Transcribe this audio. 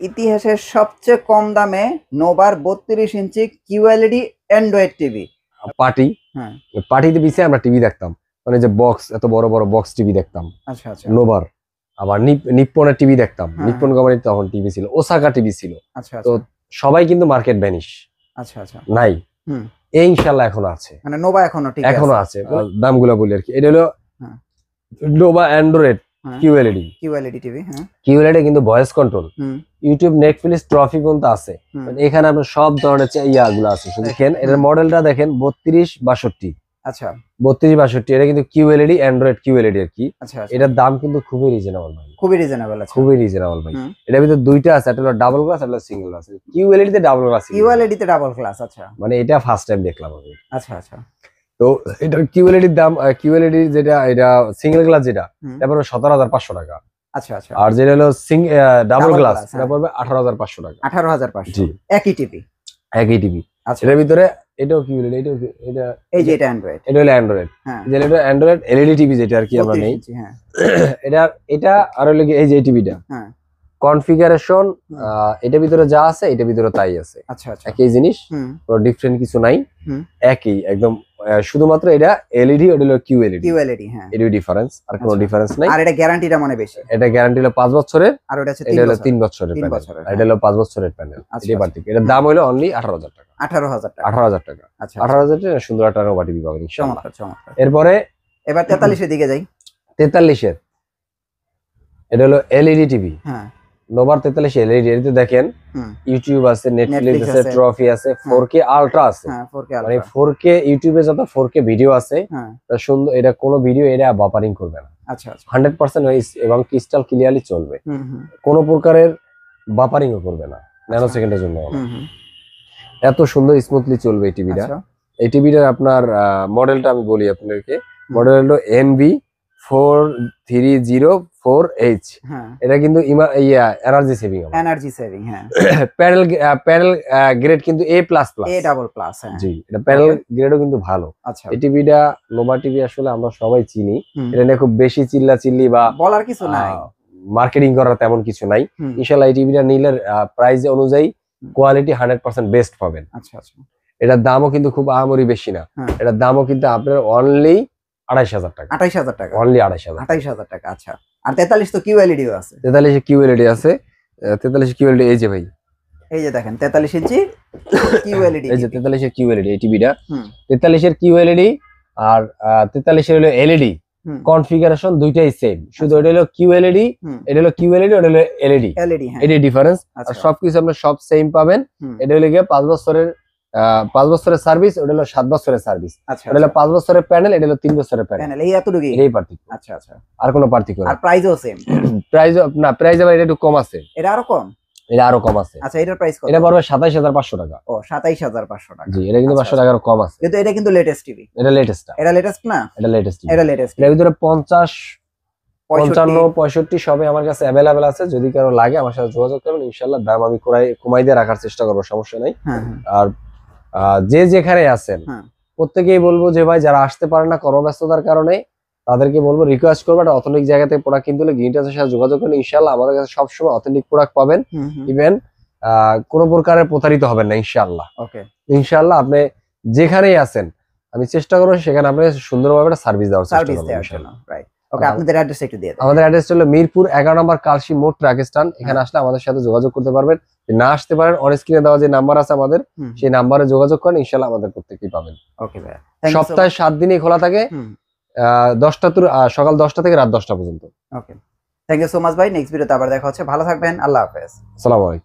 ইতিহাসের সবচেয়ে কম দামে নোভার 32 ইঞ্চি কিউএলইডি অ্যান্ড্রয়েড টিভি। পার্টি হ্যাঁ, পার্টিতে পিছিয়ে আমরা টিভি দেখতাম, মানে যে বক্স, এত বড় বড় বক্স টিভি দেখতাম আচ্ছা আচ্ছা নোভার। আবার নিপ্পনের টিভি দেখতাম, হ্যাঁ, নিপ্পন কোম্পানির তখন টিভি ছিল, ওসাকা টিভি ছিল। আচ্ছা তো আচ্ছা সবাই কিন্তু মার্কেট ভ্যানিশ আচ্ছা আচ্ছা নাই, হুম, এই ইনশাল্লাহ এখনো আছে, মানে নোভা এখনো ঠিক এখনো আছে। দামগুলো বলি আর কি। এটা হলো হ্যাঁ, নোভা অ্যান্ড্রয়েড হ্যাঁ, কিউএলইডি। QLED TV. হ্যাঁ, কিউএলইডি কিন্তু ভয়েস কন্ট্রোল, হুম, ইউটিউব, নেটফ্লিক্স, ট্রফি পর্যন্ত আছে। হুম, মানে এখানে আপনার সব ধরনের ইয়াগুলো আছে। শুধু দেখেন এটার মডেলটা দেখেন, 3262। আচ্ছা 3262 এটা কিন্তু কিউএলইডি, অ্যান্ড্রয়েড কিউএলইডি আর কি। আচ্ছা আচ্ছা, এটার দাম কিন্তু খুবই রিজনেবল ভাই, খুবই রিজনেবল আছে। খুবই রিজনেবল ভাই। হুম, এটার ভিতরে দুইটা আছে, একটা হলো ডাবল গ্লাস, একটা হলো সিঙ্গেল গ্লাস। কিউএলইডি তে ডাবল গ্লাস, কিউএলইডি তে ডাবল ক্লাস। আচ্ছা মানে এটা ফার্স্ট টাইম দেখলাম আমি। আচ্ছা আচ্ছা তো এটার কিউএলইডির দাম, কিউএলইডি যেটা, এটা সিঙ্গেল গ্লাস যেটা, হুম, এটা পড়বে 17,500 টাকা। আচ্ছা আচ্ছা, আর যেটা হলো ডাবল Double গ্লাস, glass, এটা হ্যাঁ। পড়বে 18,500 টাকা। 18,500 জি, একই টিভি। একই টিভি। আচ্ছা, এটার ভিতরে এটাও কিউএলইডি, এটা এই যে এটা অ্যান্ড্রয়েড। এটা হলো অ্যান্ড্রয়েড, হ্যাঁ, যেটা হলো অ্যান্ড্রয়েড এলইডি টিভি যেটা আর কি আমরা 32 নেই। ইঞ্চি। হ্যাঁ এটা এটা আর হলো কি, এই যে টিভিটা হ্যাঁ, কনফিগারেশন, হুম, এটার ভিতরে যা আছে এটার ভিতরে তাই আছে, আচ্ছা আচ্ছা, একই জিনিস, হুম কোনো ডিফারেন্ট কিছু নাই, হুম, একই একদম। শুধুমাত্র এটা এলইডি, ওটা হলো কিউএলইডি, কিউএলইডি। হ্যাঁ, এটাই ডিফারেন্স, আর কোনো আচ্ছা। ডিফারেন্স নাই। আর এটা গ্যারান্টিটা মনে বেশি। এটা গ্যারান্টি হলো 5 বছরের, আর ওটা হচ্ছে এটা 3 হলো বছর। 3 বছরের 3 প্যানেল, বছরের, আর এটা হলো 5 বছরের প্যানেল। আচ্ছা, এটাই আচ্ছা। পার্থক্য। এটার দাম হলো অনলি 18,000 টাকা। 18,000 টাকা। 18,000 টাকা, আচ্ছা, 18,000 টাকা সুন্দর একটা নোভা টিভি পাবেন ইনশাআল্লাহ। চমৎকার চমৎকার। এরপরে এবার 43 এর দিকে যাই। 43 এর, এটা হলো এলইডি টিভি, হ্যাঁ, নোভার 43 এলইডি। এতে দেখেন হুম, ইউটিউব আছে, নেটফ্লিক্স Netflix আছে, আছে। ট্রফি আছে, 4K আলট্রা আছে। হ্যাঁ 4K মানে আলট্রা। 4K ইউটিউবে যত 4K ভিডিও আছে, হ্যাঁ, তা সুন্দর, এটা কোনো ভিডিও এটা বাপারিং করবে না, আচ্ছা আচ্ছা, 100% এবং ক্রিস্টাল ক্লিয়ারলি চলবে, হুম হুম, কোনো প্রকারের বাপারিংও করবে না, ন্যানো আচ্ছা। সেকেন্ডের জন্য। হুম হুম, এত সুন্দর স্মুথলি চলবে এই টিভিটা। আচ্ছা, এই টিভিটার আপনার মডেলটা আমি বলি আপনাদেরকে। হুম, মডেল হলো NB4304H। হ্যাঁ, এটা কিন্তু এনার্জি সেভিং হবে, এনার্জি সেভিং। হ্যাঁ, প্যানেল প্যানেল গ্রেড কিন্তু A++। A double plus. হ্যাঁ, জি, এটা প্যানেল Okay. গ্রেডও কিন্তু ভালো। আচ্ছা, এই টিভিটা, নোভা টিভি আসলে আমরা সবাই চিনি, হুম, এটা নিয়ে খুব বেশি চিল্লাচিল্লি বা বলার কিছু নাই। মার্কেটিং করার তেমন কিছু নাই। হুম, ইনশাআল্লাহ এই টিভিটা নিলে প্রাইস অনুযায়ী হুম, কোয়ালিটি 100% বেস্ট পাবেন। আচ্ছা আচ্ছা, এটার দামও কিন্তু খুব আহামরি বেশি না, হ্যাঁ, এটার দামও কিন্তু আপনার অনলি 2,500 টাকা, 28,000 টাকা। অনলি 2,500। 28,000 টাকা। আচ্ছা, আর 43 তো কিউএলইডিও আছে। 43 কিউএলইডি আছে, 43 কিউএলইডি এই যে ভাই, এই যে দেখেন 43 ইঞ্চি কিউএলইডি। এই যে 43 কিউএলইডি এই টিভিটা, হুম 43 কিউএলইডি আর 43 হলো এলইডি। হুম, কনফিগারেশন দুইটাই সেম, শুধু এটা হলো কিউএলইডি, হুম, এটা হলো কিউএলইডি, ওটা হলো এলইডি, এলইডি। হ্যাঁ, এটাই ডিফারেন্স। আর আচ্ছা, সবকিছু আপনারা সব সেম পাবেন। হুম, এটা হলো গিয়ে 5 বছরের সার্ভিস, ওটা হলো 7 বছরের সার্ভিস। আচ্ছা, ওটা হলো 5 বছরের প্যানেল, এটা হলো 3 বছরের প্যানেল। প্যানেল এই এতটুকুই। এটাই পার্থক্য, আচ্ছা আচ্ছা, আর কোনো পার্থক্য আর না। প্রাইসও সেম। প্রাইস না, প্রাইস আবার এটা একটু কম আছে, এটা আরো কম। এটা আরো কম আছে। আচ্ছা, এটার প্রাইস কত? এটা পড়বে 27,500 টাকা। ও 27,500 টাকা। জি, এটা কিন্তু আচ্ছা, 500 টাকার কম আছে। কিন্তু এটা কিন্তু লেটেস্ট টিভি। এটা লেটেস্ট, এটা লেটেস্ট না? এটা লেটেস্ট। এটা লেটেস্ট। এর ভিতরে 50, 55, 65। 65 সবই আমার কাছে অ্যাভেলেবেল আছে। যদি কারো লাগে আমার সাথে যোগাযোগ করবেন, ইনশাআল্লাহ দাম আমি কমাই দিয়ে রাখার চেষ্টা করবো, সমস্যা নাই। হ্যাঁ হ্যাঁ, আর যে যেখানে আছেন হ্যাঁ, প্রত্যেকেই বলবো যে ভাই, যারা আসতে পারে না কর্মব্যস্ততার কারণে, তাদেরকে বলবো, রিকোয়েস্ট করবো, একটা অথেন্টিক জায়গা থেকে প্রোডাক্ট কিনতে হলে গ্রিন টাচের সাথে যোগাযোগ করেন। ইনশাআল্লাহ আমাদের কাছে সবসময় অথেন্টিক প্রোডাক্ট পাবেন। হুম হুম, ইভেন কোনো প্রকারের প্রতারিত হবেন না ইনশাআল্লাহ। ওকে, ইনশাআল্লাহ আপনি যেখানেই আছেন, আমি চেষ্টা করবো সেখানে আপনি সুন্দরভাবে একটা সার্ভিস দেওয়ার চেষ্টা সার্ভিস করবো দেওয়ার জন্য। ইনশাআল্লাহ। রাইট, ওকে, আপনাদের অ্যাড্রেস একটু দিয়ে দেন। আমাদের অ্যাড্রেস হলো মিরপুর 11 নম্বর কালশি মোড়, ট্রাকেস্টান। এখানে আসলে আমাদের সাথে যোগাযোগ করতে পারবেন। যদি না আসতে পারেন, অন স্ক্রিনে দেওয়া যে নাম্বার আছে আমাদের, হুম, সেই নাম্বারে যোগাযোগ করেন, ইনশাআল্লাহ আমাদের প্রত্যেকই পাবেন। ওকে ভাই, থ্যাংক ইউ সো সপ্তাহে 7 দিনই খোলা থাকে, হুম, সকাল 10টা থেকে রাত 10টা পর্যন্ত। ওকে, থ্যাংক ইউ সো মাচ ভাই। নেক্সট ভিডিওতে আবার দেখা হচ্ছে। ভালো থাকবেন। আল্লাহ হাফেজ। আসসালামু আলাইকুম।